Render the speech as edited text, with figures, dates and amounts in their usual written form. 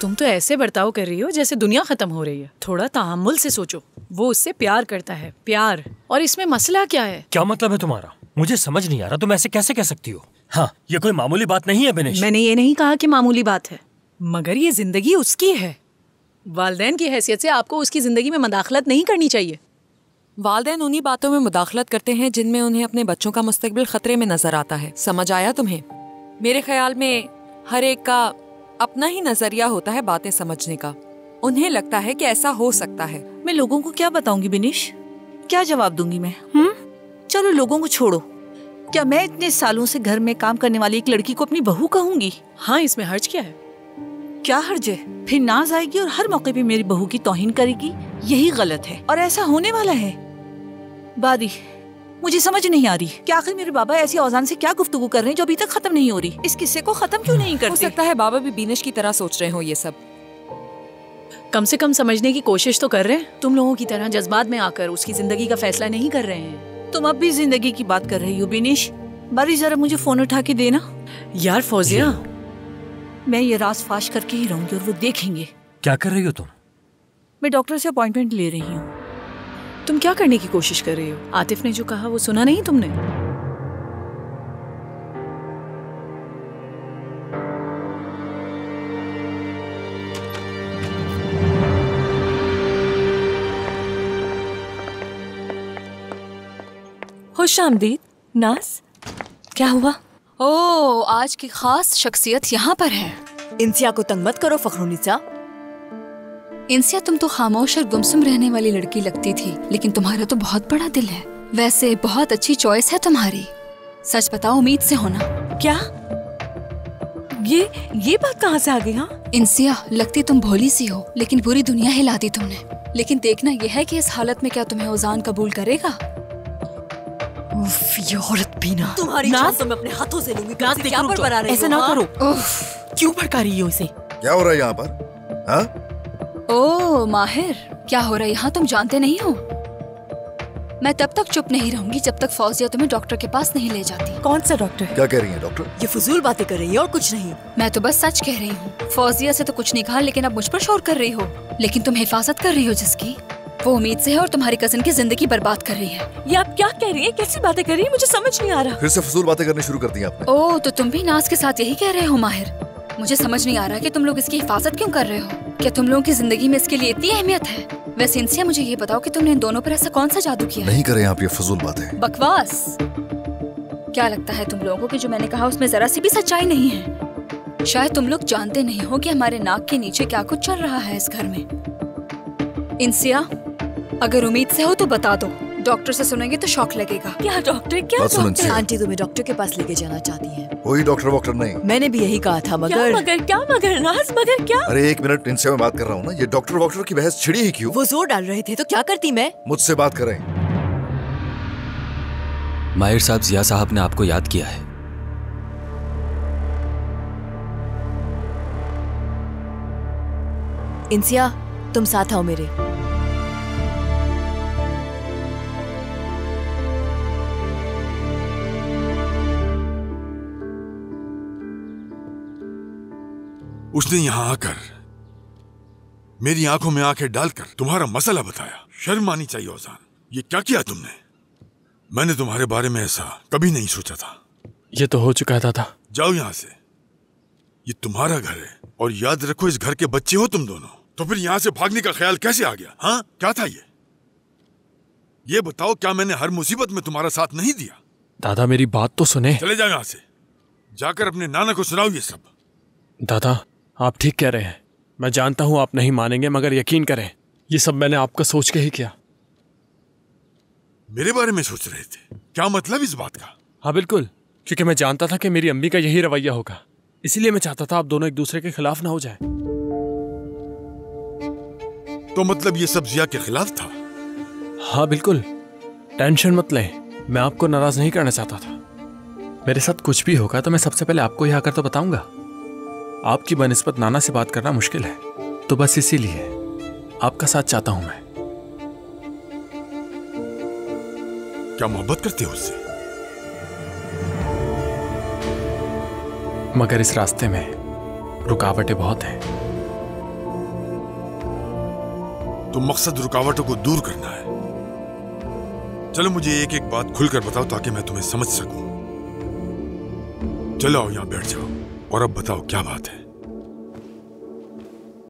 तुम तो ऐसे बर्ताव कर रही हो जैसे दुनिया खत्म हो रही है। थोड़ा तहम्मुल से सोचो। वो उससे प्यार करता है, प्यार। और इसमें मसला क्या है? क्या मतलब है तुम्हारा? मुझे समझ नहीं आ रहा, तुम ऐसे कैसे कह सकती हो? हाँ, ये कोई मामूली बात नहीं है बिनेश। मैंने ये नहीं कहा कि मामूली बात है, मगर ये जिंदगी उसकी है। वालिदैन की हैसियत से आपको उसकी जिंदगी में मदाखलत नहीं करनी चाहिए। वालिदैन उन्हीं बातों में मुदाखलत करते हैं जिनमें उन्हें अपने बच्चों का मुस्तकबिल खतरे में नजर आता है। समझ आया तुम्हें? मेरे ख्याल में हर एक का अपना ही नजरिया होता है बातें समझने का। उन्हें लगता है कि ऐसा हो सकता है। मैं लोगों को क्या बताऊंगी बिनिश? क्या जवाब दूंगी मैं? चलो लोगों को छोड़ो, क्या मैं इतने सालों से घर में काम करने वाली एक लड़की को अपनी बहू कहूंगी? हाँ, इसमें हर्ज क्या है? क्या हर्ज है? फिर नाज आएगी और हर मौके पे मेरी बहू की तौहीन करेगी। यही गलत है और ऐसा होने वाला है। बादी, मुझे समझ नहीं आ रही कि आखिर मेरे बाबा ऐसी औजान से क्या गुफ्तगू कर रहे हैं जो अभी तक खत्म नहीं हो रही। इस किस्से को खत्म क्यों नहीं करते? हो सकता है बाबा भी बिनेश की तरह सोच रहे हो ये सब। कम से कम समझने की कोशिश तो कर रहे हैं। तुम लोगों की तरह जज्बात में आकर उसकी जिंदगी का फैसला नहीं कर रहे हैं। तुम अब भी जिंदगी की बात कर रही हो बिनेश। बारी जरा मुझे फोन उठा के देना। यार फौजिया, मैं ये राज फाश करके ही रहूंगी और वो देखेंगे। क्या कर रही हो तुम? मैं डॉक्टर से अपॉइंटमेंट ले रही हूँ। तुम क्या करने की कोशिश कर रही हो? आतिफ ने जो कहा वो सुना नहीं तुमने? खुश आमदीद नाज। क्या हुआ? ओह, आज की खास शख्सियत यहाँ पर है। इंसिया को तंग मत करो फखरुनिसा। इंसिया, तुम तो खामोश और गुमसुम रहने वाली लड़की लगती थी, लेकिन तुम्हारा तो बहुत बड़ा दिल है। वैसे बहुत अच्छी चॉइस है तुम्हारी। सच बताओ, उम्मीद से होना। क्या? ये बात कहाँ से आ गई? हाँ इंसिया, लगती तुम भोली सी हो, लेकिन पूरी दुनिया हिला दी तुमने। लेकिन देखना यह है कि इस हालत में क्या तुम्हें ओजान कबूल करेगा। ये औरत भी ना। तुम्हारी जान तो मैं अपने हाथों से लूंगी। क्या बड़ा रही? ऐसा ना करो। क्यों भड़का रही हो इसे? क्या हो रहा है यहाँ पर? हाँ? ओह माहिर, क्या हो रहा है यहाँ? तुम जानते नहीं हो? मैं तब तक चुप नहीं रहूंगी जब तक फौजिया तुम्हें डॉक्टर के पास नहीं ले जाती। कौन सा डॉक्टर? क्या कह रही है डॉक्टर? ये फजूल बातें कर रही है और कुछ नहीं। मैं तो बस सच कह रही हूँ। फौजिया से तो कुछ नहीं कहा, लेकिन अब मुझ पर शोर कर रही हो। लेकिन तुम हिफाजत कर रही हो जिसकी, वो उम्मीद से है और तुम्हारी कजन की जिंदगी बर्बाद कर रही है। ये आप क्या कह रही है? कैसी बातें कर रही है? मुझे समझ नहीं आ रहा। फिर से फजूल बातें करनी शुरू कर दी आपने। ओह, तो तुम भी नाज के साथ यही कह रहे हो माहिर? मुझे समझ नहीं आ रहा कि तुम लोग इसकी हिफाजत क्यों कर रहे हो। क्या तुम लोगों की जिंदगी में इसके लिए इतनी अहमियत है? वैसे इंसिया, मुझे ये बताओ कि तुमने इन दोनों पर ऐसा कौन सा जादू किया? नहीं करें आप ये फजूल बातें। बकवास। क्या लगता है तुम लोगों को कि जो मैंने कहा उसमें जरा सी भी सच्चाई नहीं है? शायद तुम लोग जानते नहीं हो कि हमारे नाक के नीचे क्या कुछ चल रहा है इस घर में। इंसिया, अगर उम्मीद से हो तो बता दो। डॉक्टर से सुनेंगे तो शौक लगेगा। क्या डॉक्टर? क्या डॉक्टर? आंटी तुम्हें डॉक्टर के पास लेके जाना चाहती हैं। कोई डॉक्टर वॉक्टर नहीं। मैंने भी यही कहा था, मगर मगर नाज, मगर क्या? अरे एक मिनट, इनसे मैं बात कर रहा हूँ ना। ये डॉक्टर वॉक्टर की बहस छिड़ी ही क्यों? वो जोर डाल रहे थे तो क्या करती मैं? मुझसे बात करें। माहिर साहब, जिया साहब ने आपको याद किया है। इंसिया, तुम साथ आओ मेरे। उसने यहाँ आकर मेरी आंखों में आंखें डालकर तुम्हारा मसला बताया। शर्म आनी चाहिए औजान, ये क्या किया तुमने? मैंने तुम्हारे बारे में ऐसा कभी नहीं सोचा था। ये तो हो चुका है दादा। जाओ यहाँ से, ये तुम्हारा घर है और याद रखो इस घर के बच्चे हो तुम दोनों। तो फिर यहाँ से भागने का ख्याल कैसे आ गया? हाँ, क्या था ये बताओ, क्या मैंने हर मुसीबत में तुम्हारा साथ नहीं दिया? दादा मेरी बात तो सुने। चले जाओ यहाँ से, जाकर अपने नाना को सुनाओ ये सब। दादा आप ठीक कह रहे हैं। मैं जानता हूं आप नहीं मानेंगे, मगर यकीन करें ये सब मैंने आपका सोच के ही किया। मेरे बारे में सोच रहे थे? क्या मतलब इस बात का? हाँ बिल्कुल, क्योंकि मैं जानता था कि मेरी अम्मी का यही रवैया होगा। इसीलिए मैं चाहता था आप दोनों एक दूसरे के खिलाफ ना हो जाए। तो मतलब ये सब जिया के खिलाफ था? हाँ बिल्कुल, टेंशन मत लें, मैं आपको नाराज नहीं करना चाहता था। मेरे साथ कुछ भी होगा तो मैं सबसे पहले आपको ही आकर तो बताऊंगा। आपकी बनिस्बत नाना से बात करना मुश्किल है, तो बस इसीलिए आपका साथ चाहता हूं मैं। क्या मोहब्बत करते हो उससे? मगर इस रास्ते में रुकावटें बहुत हैं। तो मकसद रुकावटों को दूर करना है। चलो मुझे एक एक बात खुलकर बताओ ताकि मैं तुम्हें समझ सकूं। चलो आओ, यहां बैठ जाओ और अब बताओ क्या बात है।